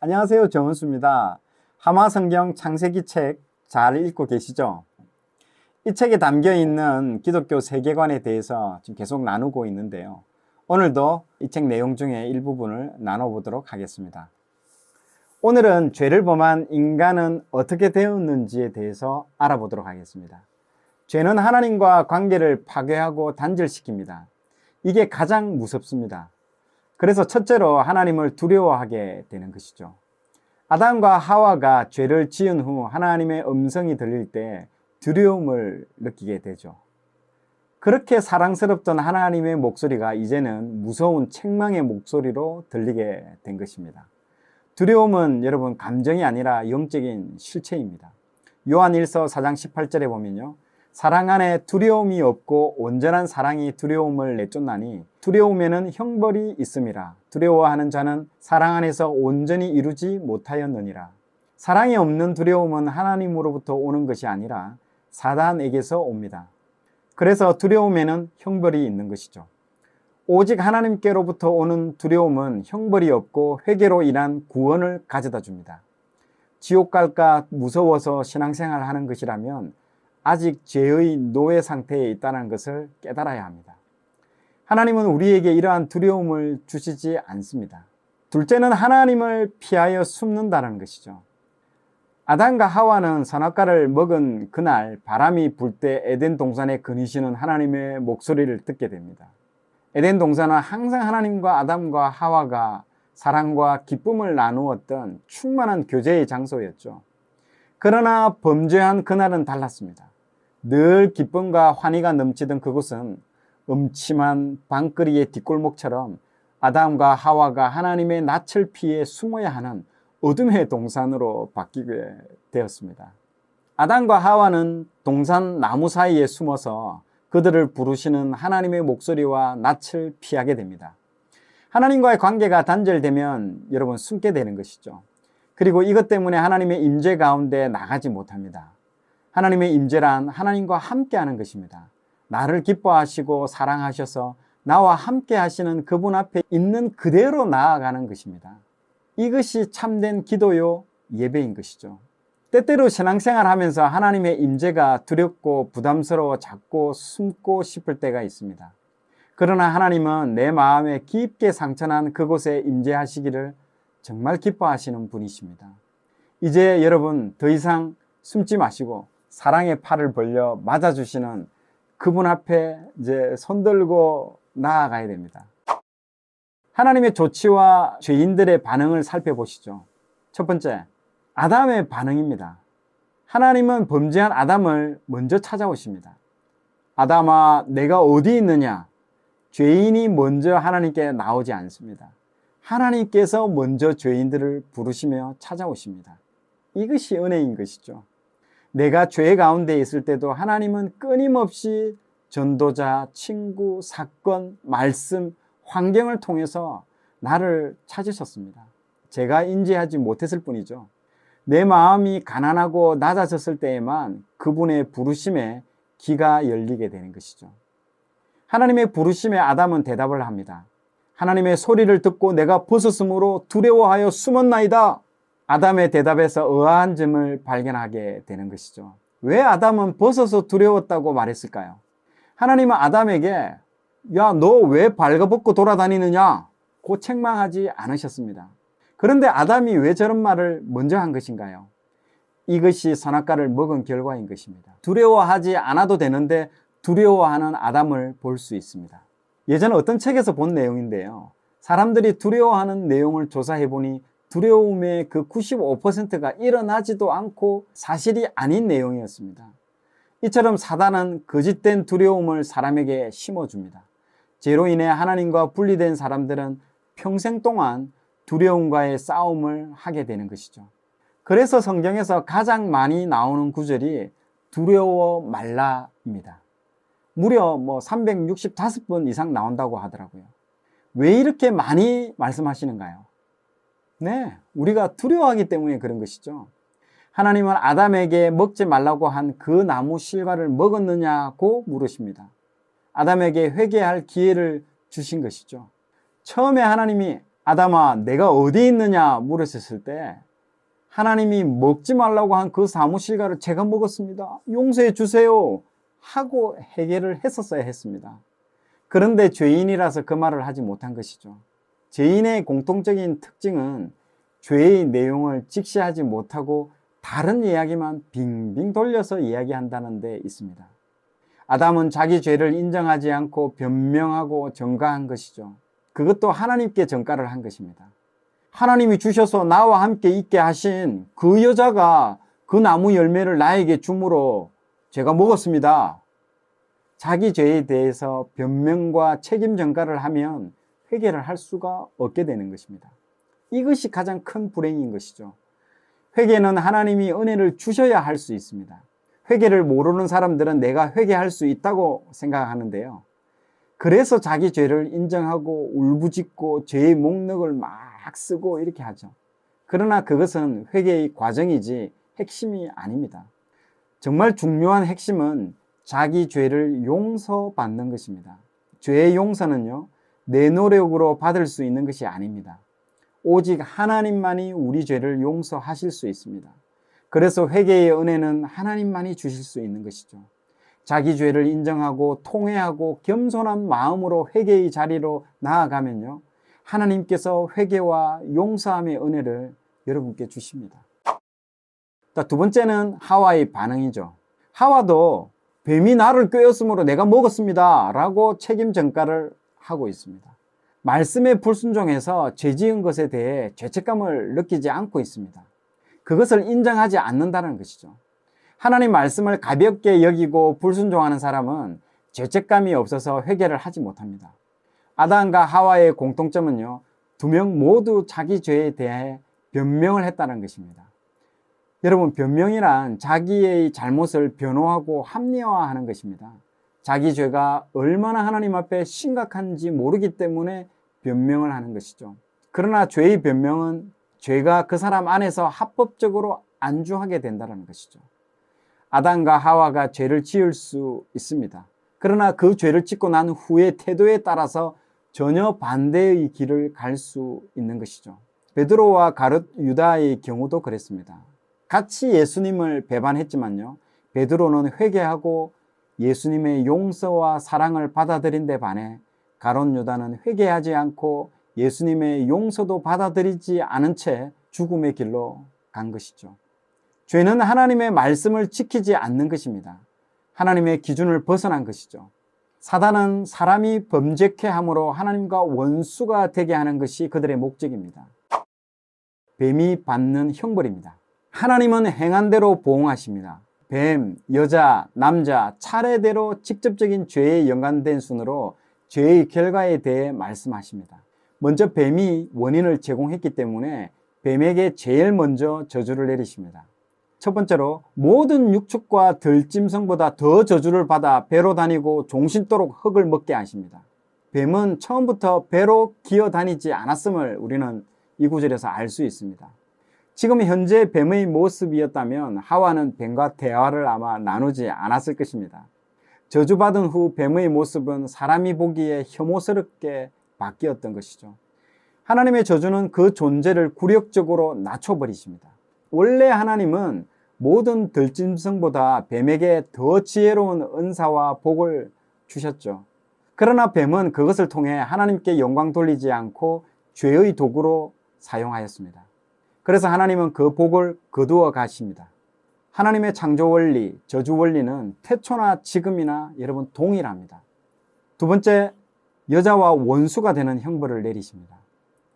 안녕하세요. 정은수입니다. 하마성경 창세기 책 잘 읽고 계시죠? 이 책에 담겨 있는 기독교 세계관에 대해서 지금 계속 나누고 있는데요. 오늘도 이 책 내용 중에 일부분을 나눠보도록 하겠습니다. 오늘은 죄를 범한 인간은 어떻게 되었는지에 대해서 알아보도록 하겠습니다. 죄는 하나님과 관계를 파괴하고 단절시킵니다. 이게 가장 무섭습니다. 그래서 첫째로 하나님을 두려워하게 되는 것이죠. 아담과 하와가 죄를 지은 후 하나님의 음성이 들릴 때 두려움을 느끼게 되죠. 그렇게 사랑스럽던 하나님의 목소리가 이제는 무서운 책망의 목소리로 들리게 된 것입니다. 두려움은 여러분 감정이 아니라 영적인 실체입니다. 요한 1서 4장 18절에 보면요, 사랑 안에 두려움이 없고 온전한 사랑이 두려움을 내쫓나니 두려움에는 형벌이 있음이라. 두려워하는 자는 사랑 안에서 온전히 이루지 못하였느니라. 사랑이 없는 두려움은 하나님으로부터 오는 것이 아니라 사단에게서 옵니다. 그래서 두려움에는 형벌이 있는 것이죠. 오직 하나님께로부터 오는 두려움은 형벌이 없고 회개로 인한 구원을 가져다 줍니다. 지옥 갈까 무서워서 신앙생활 하는 것이라면 아직 죄의 노예 상태에 있다는 것을 깨달아야 합니다. 하나님은 우리에게 이러한 두려움을 주시지 않습니다. 둘째는 하나님을 피하여 숨는다는 것이죠. 아담과 하와는 선악과를 먹은 그날 바람이 불 때 에덴 동산에 거니시는 하나님의 목소리를 듣게 됩니다. 에덴 동산은 항상 하나님과 아담과 하와가 사랑과 기쁨을 나누었던 충만한 교제의 장소였죠. 그러나 범죄한 그날은 달랐습니다. 늘 기쁨과 환희가 넘치던 그곳은 음침한 방거리의 뒷골목처럼 아담과 하와가 하나님의 낯을 피해 숨어야 하는 어둠의 동산으로 바뀌게 되었습니다. 아담과 하와는 동산 나무 사이에 숨어서 그들을 부르시는 하나님의 목소리와 낯을 피하게 됩니다. 하나님과의 관계가 단절되면 여러분 숨게 되는 것이죠. 그리고 이것 때문에 하나님의 임재 가운데 나가지 못합니다. 하나님의 임재란 하나님과 함께 하는 것입니다. 나를 기뻐하시고 사랑하셔서 나와 함께 하시는 그분 앞에 있는 그대로 나아가는 것입니다. 이것이 참된 기도요 예배인 것이죠. 때때로 신앙생활 하면서 하나님의 임재가 두렵고 부담스러워 자꾸 숨고 싶을 때가 있습니다. 그러나 하나님은 내 마음에 깊게 상처난 그곳에 임재하시기를 정말 기뻐하시는 분이십니다. 이제 여러분 더 이상 숨지 마시고 사랑의 팔을 벌려 맞아주시는 그분 앞에 이제 손들고 나아가야 됩니다. 하나님의 조치와 죄인들의 반응을 살펴보시죠. 첫 번째, 아담의 반응입니다. 하나님은 범죄한 아담을 먼저 찾아오십니다. 아담아, 내가 어디 있느냐? 죄인이 먼저 하나님께 나오지 않습니다. 하나님께서 먼저 죄인들을 부르시며 찾아오십니다. 이것이 은혜인 것이죠. 내가 죄 가운데 있을 때도 하나님은 끊임없이 전도자, 친구, 사건, 말씀, 환경을 통해서 나를 찾으셨습니다. 제가 인지하지 못했을 뿐이죠. 내 마음이 가난하고 낮아졌을 때에만 그분의 부르심에 귀가 열리게 되는 것이죠. 하나님의 부르심에 아담은 대답을 합니다. 하나님의 소리를 듣고 내가 벗었으므로 두려워하여 숨었나이다. 아담의 대답에서 의아한 점을 발견하게 되는 것이죠. 왜 아담은 벗어서 두려웠다고 말했을까요? 하나님은 아담에게 야, 너 왜 발가벗고 돌아다니느냐? 고 책망하지 않으셨습니다. 그런데 아담이 왜 저런 말을 먼저 한 것인가요? 이것이 선악과를 먹은 결과인 것입니다. 두려워하지 않아도 되는데 두려워하는 아담을 볼 수 있습니다. 예전에 어떤 책에서 본 내용인데요. 사람들이 두려워하는 내용을 조사해 보니 두려움의 그 95%가 일어나지도 않고 사실이 아닌 내용이었습니다. 이처럼 사단은 거짓된 두려움을 사람에게 심어줍니다. 죄로 인해 하나님과 분리된 사람들은 평생 동안 두려움과의 싸움을 하게 되는 것이죠. 그래서 성경에서 가장 많이 나오는 구절이 두려워 말라입니다. 무려 365번 이상 나온다고 하더라고요. 왜 이렇게 많이 말씀하시는가요? 네, 우리가 두려워하기 때문에 그런 것이죠. 하나님은 아담에게 먹지 말라고 한 그 나무 실과를 먹었느냐고 물으십니다. 아담에게 회개할 기회를 주신 것이죠. 처음에 하나님이 아담아, 내가 어디 있느냐 물으셨을 때 하나님이 먹지 말라고 한 그 사무실가를 제가 먹었습니다. 용서해 주세요 하고 해결을 했었어야 했습니다. 그런데 죄인이라서 그 말을 하지 못한 것이죠. 죄인의 공통적인 특징은 죄의 내용을 직시하지 못하고 다른 이야기만 빙빙 돌려서 이야기한다는 데 있습니다. 아담은 자기 죄를 인정하지 않고 변명하고 전가한 것이죠. 그것도 하나님께 전가를 한 것입니다. 하나님이 주셔서 나와 함께 있게 하신 그 여자가 그 나무 열매를 나에게 주므로 제가 먹었습니다. 자기 죄에 대해서 변명과 책임 전가를 하면 회개를 할 수가 없게 되는 것입니다. 이것이 가장 큰 불행인 것이죠. 회개는 하나님이 은혜를 주셔야 할 수 있습니다. 회개를 모르는 사람들은 내가 회개할 수 있다고 생각하는데요. 그래서 자기 죄를 인정하고 울부짖고 죄의 목록을 막 쓰고 이렇게 하죠. 그러나 그것은 회개의 과정이지 핵심이 아닙니다. 정말 중요한 핵심은 자기 죄를 용서받는 것입니다. 죄의 용서는요, 내 노력으로 받을 수 있는 것이 아닙니다. 오직 하나님만이 우리 죄를 용서하실 수 있습니다. 그래서 회개의 은혜는 하나님만이 주실 수 있는 것이죠. 자기 죄를 인정하고 통회하고 겸손한 마음으로 회개의 자리로 나아가면요, 하나님께서 회개와 용서함의 은혜를 여러분께 주십니다. 두 번째는 하와의 반응이죠. 하와도 뱀이 나를 꿰었으므로 내가 먹었습니다 라고 책임 전가를 하고 있습니다. 말씀에 불순종해서 죄 지은 것에 대해 죄책감을 느끼지 않고 있습니다. 그것을 인정하지 않는다는 것이죠. 하나님 말씀을 가볍게 여기고 불순종하는 사람은 죄책감이 없어서 회개를 하지 못합니다. 아담과 하와의 공통점은요, 두 명 모두 자기 죄에 대해 변명을 했다는 것입니다. 여러분, 변명이란 자기의 잘못을 변호하고 합리화하는 것입니다. 자기 죄가 얼마나 하나님 앞에 심각한지 모르기 때문에 변명을 하는 것이죠. 그러나 죄의 변명은 죄가 그 사람 안에서 합법적으로 안주하게 된다는 것이죠. 아담과 하와가 죄를 지을 수 있습니다. 그러나 그 죄를 짓고 난 후의 태도에 따라서 전혀 반대의 길을 갈 수 있는 것이죠. 베드로와 가룟 유다의 경우도 그랬습니다. 같이 예수님을 배반했지만요, 베드로는 회개하고 예수님의 용서와 사랑을 받아들인 데 반해 가룟 유다는 회개하지 않고 예수님의 용서도 받아들이지 않은 채 죽음의 길로 간 것이죠. 죄는 하나님의 말씀을 지키지 않는 것입니다. 하나님의 기준을 벗어난 것이죠. 사단은 사람이 범죄케 함으로 하나님과 원수가 되게 하는 것이 그들의 목적입니다. 뱀이 받는 형벌입니다. 하나님은 행한 대로 보응하십니다. 뱀, 여자, 남자 차례대로 직접적인 죄에 연관된 순으로 죄의 결과에 대해 말씀하십니다. 먼저 뱀이 원인을 제공했기 때문에 뱀에게 제일 먼저 저주를 내리십니다. 첫 번째로 모든 육축과 들짐승보다 더 저주를 받아 배로 다니고 종신토록 흙을 먹게 하십니다. 뱀은 처음부터 배로 기어다니지 않았음을 우리는 이 구절에서 알 수 있습니다. 지금 현재 뱀의 모습이었다면 하와는 뱀과 대화를 아마 나누지 않았을 것입니다. 저주받은 후 뱀의 모습은 사람이 보기에 혐오스럽게 바뀌었던 것이죠. 하나님의 저주는 그 존재를 굴욕적으로 낮춰버리십니다. 원래 하나님은 모든 들짐승보다 뱀에게 더 지혜로운 은사와 복을 주셨죠. 그러나 뱀은 그것을 통해 하나님께 영광 돌리지 않고 죄의 도구로 사용하였습니다. 그래서 하나님은 그 복을 거두어 가십니다. 하나님의 창조 원리, 저주 원리는 태초나 지금이나 여러분 동일합니다. 두 번째, 여자와 원수가 되는 형벌을 내리십니다.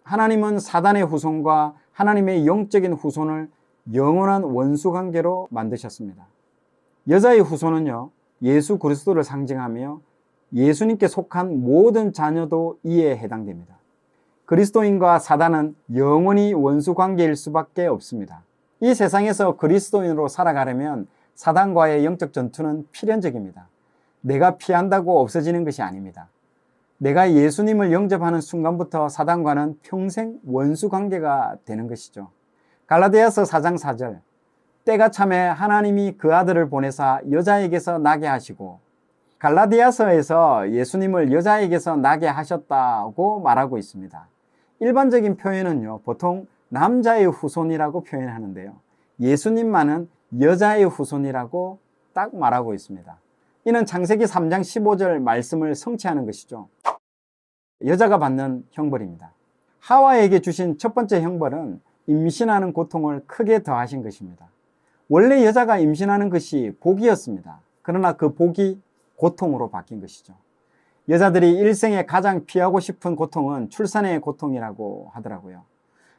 하나님은 사단의 후손과 하나님의 영적인 후손을 영원한 원수 관계로 만드셨습니다. 여자의 후손은요, 예수 그리스도를 상징하며 예수님께 속한 모든 자녀도 이에 해당됩니다. 그리스도인과 사단은 영원히 원수 관계일 수밖에 없습니다. 이 세상에서 그리스도인으로 살아가려면 사단과의 영적 전투는 필연적입니다. 내가 피한다고 없어지는 것이 아닙니다. 내가 예수님을 영접하는 순간부터 사단과는 평생 원수 관계가 되는 것이죠. 갈라디아서 4장 4절, 때가 참에 하나님이 그 아들을 보내사 여자에게서 나게 하시고, 갈라디아서에서 예수님을 여자에게서 나게 하셨다고 말하고 있습니다. 일반적인 표현은요, 보통 남자의 후손이라고 표현하는데요. 예수님만은 여자의 후손이라고 딱 말하고 있습니다. 이는 창세기 3장 15절 말씀을 성취하는 것이죠. 여자가 받는 형벌입니다. 하와에게 주신 첫 번째 형벌은 임신하는 고통을 크게 더하신 것입니다. 원래 여자가 임신하는 것이 복이었습니다. 그러나 그 복이 고통으로 바뀐 것이죠. 여자들이 일생에 가장 피하고 싶은 고통은 출산의 고통이라고 하더라고요.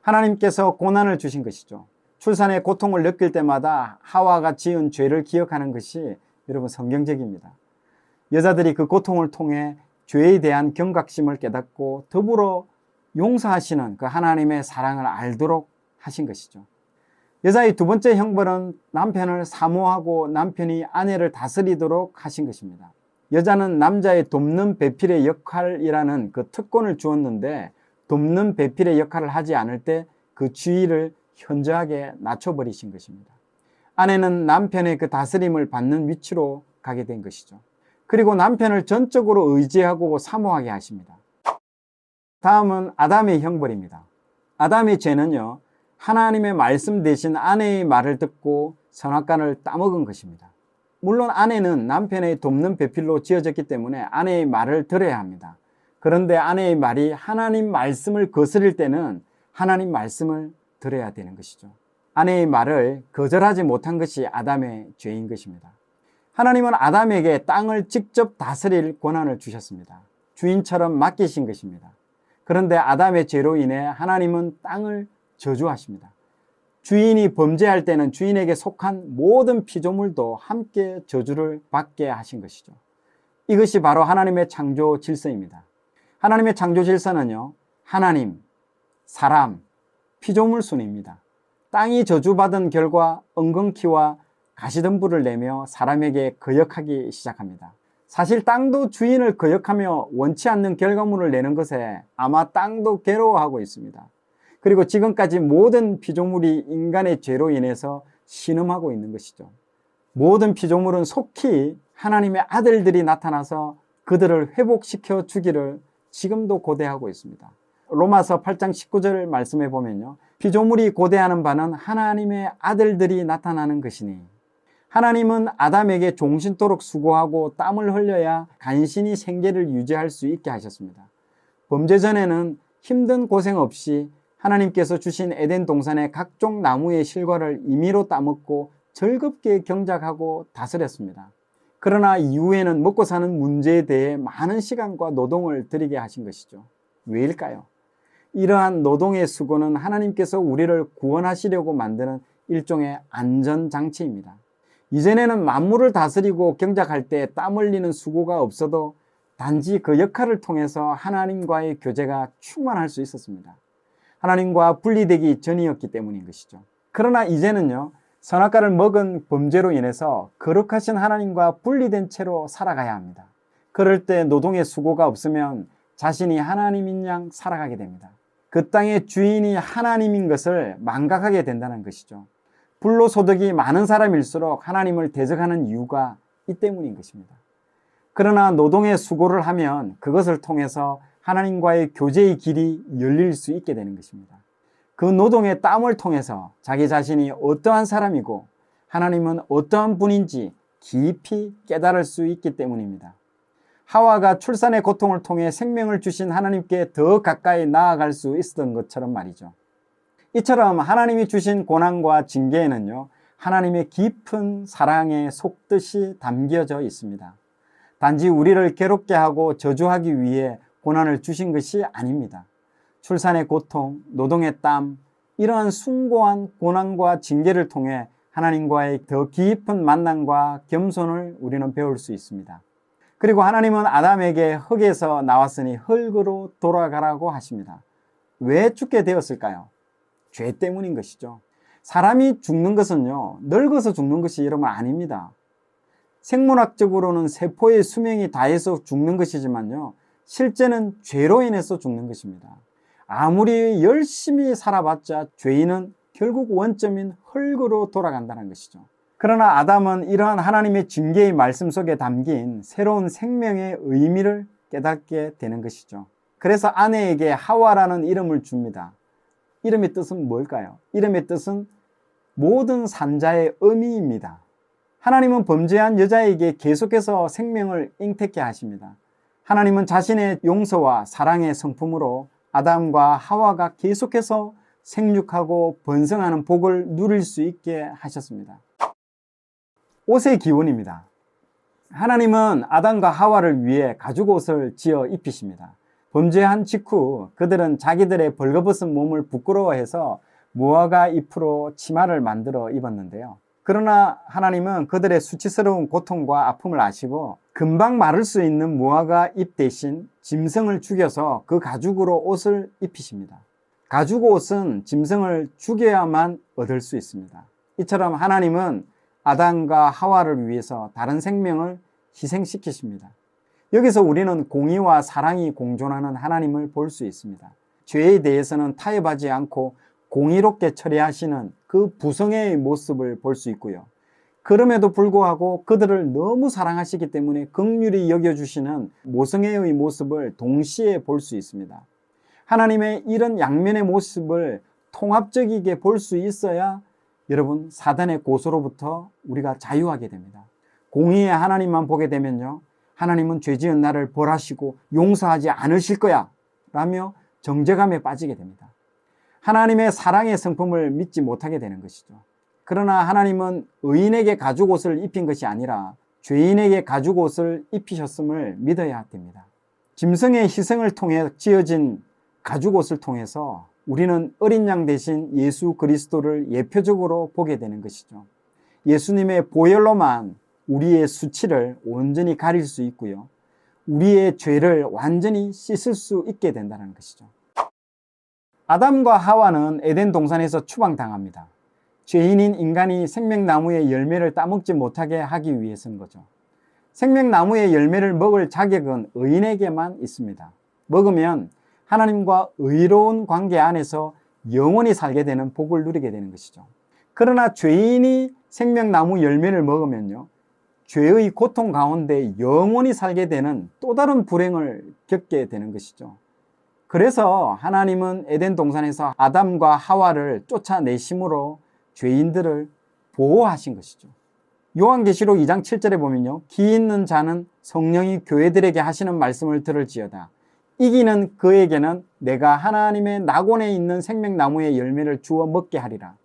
하나님께서 고난을 주신 것이죠. 출산의 고통을 느낄 때마다 하와가 지은 죄를 기억하는 것이 여러분 성경적입니다. 여자들이 그 고통을 통해 죄에 대한 경각심을 깨닫고 더불어 용서하시는 그 하나님의 사랑을 알도록 하신 것이죠. 여자의 두 번째 형벌은 남편을 사모하고 남편이 아내를 다스리도록 하신 것입니다. 여자는 남자의 돕는 배필의 역할이라는 그 특권을 주었는데 돕는 배필의 역할을 하지 않을 때 그 지위를 현저하게 낮춰버리신 것입니다. 아내는 남편의 그 다스림을 받는 위치로 가게 된 것이죠. 그리고 남편을 전적으로 의지하고 사모하게 하십니다. 다음은 아담의 형벌입니다. 아담의 죄는요, 하나님의 말씀 대신 아내의 말을 듣고 선악과를 따먹은 것입니다. 물론 아내는 남편의 돕는 배필로 지어졌기 때문에 아내의 말을 들어야 합니다. 그런데 아내의 말이 하나님 말씀을 거스릴 때는 하나님 말씀을 들어야 되는 것이죠. 아내의 말을 거절하지 못한 것이 아담의 죄인 것입니다. 하나님은 아담에게 땅을 직접 다스릴 권한을 주셨습니다. 주인처럼 맡기신 것입니다. 그런데 아담의 죄로 인해 하나님은 땅을 저주하십니다. 주인이 범죄할 때는 주인에게 속한 모든 피조물도 함께 저주를 받게 하신 것이죠. 이것이 바로 하나님의 창조 질서입니다. 하나님의 창조 질서는요, 하나님, 사람, 피조물 순입니다. 땅이 저주받은 결과 엉겅퀴와 가시덤불을 내며 사람에게 거역하기 시작합니다. 사실 땅도 주인을 거역하며 원치 않는 결과물을 내는 것에 아마 땅도 괴로워하고 있습니다. 그리고 지금까지 모든 피조물이 인간의 죄로 인해서 신음하고 있는 것이죠. 모든 피조물은 속히 하나님의 아들들이 나타나서 그들을 회복시켜 주기를 지금도 고대하고 있습니다. 로마서 8장 19절 말씀해 보면요, 피조물이 고대하는 바는 하나님의 아들들이 나타나는 것이니, 하나님은 아담에게 종신토록 수고하고 땀을 흘려야 간신히 생계를 유지할 수 있게 하셨습니다. 범죄 전에는 힘든 고생 없이 하나님께서 주신 에덴 동산의 각종 나무의 실과를 임의로 따먹고 즐겁게 경작하고 다스렸습니다. 그러나 이후에는 먹고 사는 문제에 대해 많은 시간과 노동을 들이게 하신 것이죠. 왜일까요? 이러한 노동의 수고는 하나님께서 우리를 구원하시려고 만드는 일종의 안전장치입니다. 이전에는 만물을 다스리고 경작할 때 땀 흘리는 수고가 없어도 단지 그 역할을 통해서 하나님과의 교제가 충만할 수 있었습니다. 하나님과 분리되기 전이었기 때문인 것이죠. 그러나 이제는요, 선악과를 먹은 범죄로 인해서 거룩하신 하나님과 분리된 채로 살아가야 합니다. 그럴 때 노동의 수고가 없으면 자신이 하나님인 양 살아가게 됩니다. 그 땅의 주인이 하나님인 것을 망각하게 된다는 것이죠. 불로소득이 많은 사람일수록 하나님을 대적하는 이유가 이 때문인 것입니다. 그러나 노동의 수고를 하면 그것을 통해서 하나님과의 교제의 길이 열릴 수 있게 되는 것입니다. 그 노동의 땀을 통해서 자기 자신이 어떠한 사람이고 하나님은 어떠한 분인지 깊이 깨달을 수 있기 때문입니다. 하와가 출산의 고통을 통해 생명을 주신 하나님께 더 가까이 나아갈 수 있었던 것처럼 말이죠. 이처럼 하나님이 주신 고난과 징계에는요, 하나님의 깊은 사랑의 속뜻이 담겨져 있습니다. 단지 우리를 괴롭게 하고 저주하기 위해 고난을 주신 것이 아닙니다. 출산의 고통, 노동의 땀, 이러한 숭고한 고난과 징계를 통해 하나님과의 더 깊은 만남과 겸손을 우리는 배울 수 있습니다. 그리고 하나님은 아담에게 흙에서 나왔으니 흙으로 돌아가라고 하십니다. 왜 죽게 되었을까요? 죄 때문인 것이죠. 사람이 죽는 것은요, 늙어서 죽는 것이 여러분 아닙니다. 생물학적으로는 세포의 수명이 다해서 죽는 것이지만요, 실제는 죄로 인해서 죽는 것입니다. 아무리 열심히 살아봤자 죄인은 결국 원점인 흙으로 돌아간다는 것이죠. 그러나 아담은 이러한 하나님의 징계의 말씀 속에 담긴 새로운 생명의 의미를 깨닫게 되는 것이죠. 그래서 아내에게 하와라는 이름을 줍니다. 이름의 뜻은 뭘까요? 이름의 뜻은 모든 산자의 의미입니다. 하나님은 범죄한 여자에게 계속해서 생명을 잉태케 하십니다. 하나님은 자신의 용서와 사랑의 성품으로 아담과 하와가 계속해서 생육하고 번성하는 복을 누릴 수 있게 하셨습니다. 옷의 기원입니다. 하나님은 아담과 하와를 위해 가죽옷을 지어 입히십니다. 범죄한 직후 그들은 자기들의 벌거벗은 몸을 부끄러워해서 무화과 잎으로 치마를 만들어 입었는데요. 그러나 하나님은 그들의 수치스러운 고통과 아픔을 아시고 금방 마를 수 있는 무화과 잎 대신 짐승을 죽여서 그 가죽으로 옷을 입히십니다. 가죽옷은 짐승을 죽여야만 얻을 수 있습니다. 이처럼 하나님은 아담과 하와를 위해서 다른 생명을 희생시키십니다. 여기서 우리는 공의와 사랑이 공존하는 하나님을 볼 수 있습니다. 죄에 대해서는 타협하지 않고 공의롭게 처리하시는 그 부성애의 모습을 볼 수 있고요. 그럼에도 불구하고 그들을 너무 사랑하시기 때문에 긍휼히 여겨주시는 모성애의 모습을 동시에 볼 수 있습니다. 하나님의 이런 양면의 모습을 통합적이게 볼 수 있어야 여러분 사단의 고소로부터 우리가 자유하게 됩니다. 공의의 하나님만 보게 되면요, 하나님은 죄 지은 나를 벌하시고 용서하지 않으실 거야 라며 정죄감에 빠지게 됩니다. 하나님의 사랑의 성품을 믿지 못하게 되는 것이죠. 그러나 하나님은 의인에게 가죽옷을 입힌 것이 아니라 죄인에게 가죽옷을 입히셨음을 믿어야 됩니다. 짐승의 희생을 통해 지어진 가죽옷을 통해서 우리는 어린 양 대신 예수 그리스도를 예표적으로 보게 되는 것이죠. 예수님의 보혈로만 우리의 수치를 온전히 가릴 수 있고요. 우리의 죄를 완전히 씻을 수 있게 된다는 것이죠. 아담과 하와는 에덴 동산에서 추방당합니다. 죄인인 인간이 생명나무의 열매를 따먹지 못하게 하기 위해서인 거죠. 생명나무의 열매를 먹을 자격은 의인에게만 있습니다. 먹으면 하나님과 의로운 관계 안에서 영원히 살게 되는 복을 누리게 되는 것이죠. 그러나 죄인이 생명나무 열매를 먹으면요, 죄의 고통 가운데 영원히 살게 되는 또 다른 불행을 겪게 되는 것이죠. 그래서 하나님은 에덴 동산에서 아담과 하와를 쫓아내심으로 죄인들을 보호하신 것이죠. 요한계시록 2장 7절에 보면요, 기 있는 자는 성령이 교회들에게 하시는 말씀을 들을지어다. 이기는 그에게는 내가 하나님의 낙원에 있는 생명나무의 열매를 주어 먹게 하리라.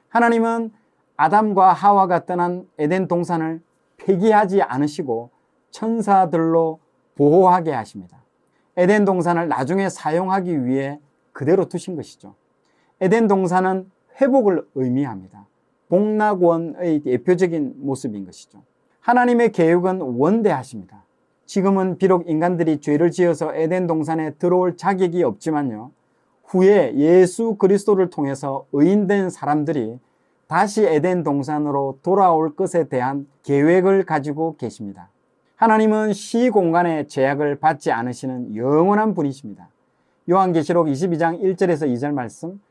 하나님은 아담과 하와가 떠난 에덴 동산을 폐기하지 않으시고 천사들로 보호하게 하십니다. 에덴 동산을 나중에 사용하기 위해 그대로 두신 것이죠. 에덴 동산은 회복을 의미합니다. 복락원의 대표적인 모습인 것이죠. 하나님의 계획은 원대하십니다. 지금은 비록 인간들이 죄를 지어서 에덴 동산에 들어올 자격이 없지만요, 후에 예수 그리스도를 통해서 의인된 사람들이 다시 에덴 동산으로 돌아올 것에 대한 계획을 가지고 계십니다. 하나님은 시공간의 제약을 받지 않으시는 영원한 분이십니다. 요한계시록 22장 1절에서 2절 말씀,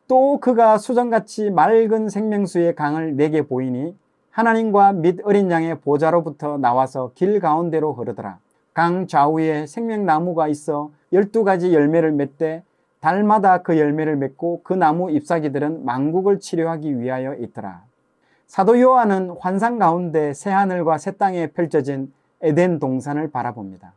또 그가 수정같이 맑은 생명수의 강을 내게 보이니 하나님과 및 어린 양의 보좌로부터 나와서 길 가운데로 흐르더라. 강 좌우에 생명나무가 있어 12가지 열매를 맺되 달마다 그 열매를 맺고 그 나무 잎사귀들은 만국을 치료하기 위하여 있더라. 사도 요한은 환상 가운데 새하늘과 새 땅에 펼쳐진 에덴 동산을 바라봅니다.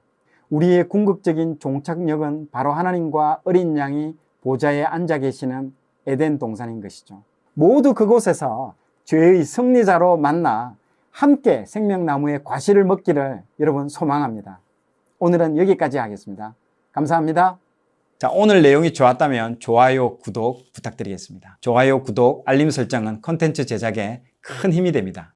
우리의 궁극적인 종착역은 바로 하나님과 어린 양이 보좌에 앉아 계시는 에덴 동산인 것이죠. 모두 그곳에서 죄의 승리자로 만나 함께 생명나무의 과실을 먹기를 여러분 소망합니다. 오늘은 여기까지 하겠습니다. 감사합니다. 자, 오늘 내용이 좋았다면 좋아요, 구독 부탁드리겠습니다. 좋아요, 구독, 알림 설정은 콘텐츠 제작에 큰 힘이 됩니다.